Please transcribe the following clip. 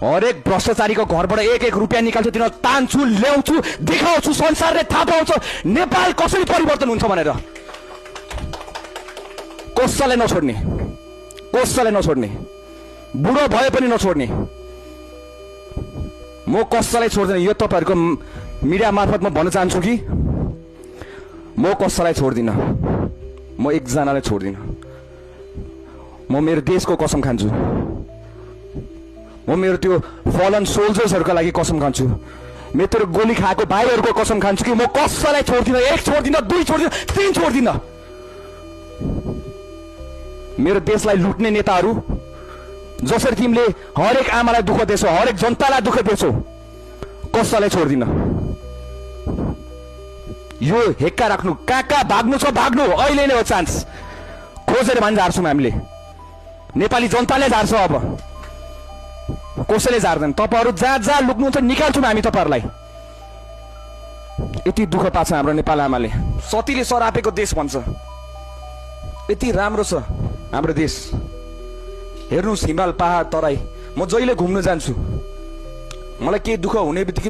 हरेक भ्रष्टाचारीको घरबाट एक एक रुपियाँ निकाल्छु, तिनीहरू तान्छु, ल्याउँछु, देखाउँछु, संसारले थाहा पाउँछ नेपाल कसरी परिवर्तन हुन्छ भनेर। कसैलाई नछोड्ने, कसैलाई नछोड्ने, बुढो भए पनि नछोड्ने। म कसैलाई छोड्दैन। यो तपाईहरुको मिडिया मार्फत म भन्न चाहन्छु कि म कसैलाई छोड्दिन, म एकजनालाई छोड्दिन। म मेरो देशको कसम खान्छु, म मेरो त्यो फलन सोल्जर्सहरुको लागि कसम खान्छु, मेरो गोली खाएको भाइहरुको कसम खान्छु कि म कसैलाई छोड्दिन। एक छोड्दिन, दुई छोड्दिन, तीन छोड्दिन। मेरो देशलाई लुट्ने नेताहरू जसरी तिमीले हरेक आमालाई दुःख दिएछौ, हरेक जनतालाई दुःख दिएछौ, कसैलाई छोड्दिन। यो हेक्का राख्नु, कहाँ भाग्नु छ भाग्नु, अहिले नै हो चान्स। खोजेर भन्छ झार्छौँ हामीले, नेपाली जनताले झार्छ। अब कसैले झार्दैन। तपाईहरु जहाँ जहाँ लुक्नुहुन्छ निकाल्छौँ हामी तपाईहरुलाई। यति दुःख पाछ हाम्रो नेपाल आमाले। सतीले सरापेको देश भन्छ, यति राम्रो छ हाम्रो देश। हेर्नुस् हिमाल, पहाड, तराई। म जहिले घुम्न जान्छु, मलाई केही दुःख हुने बित्तिकै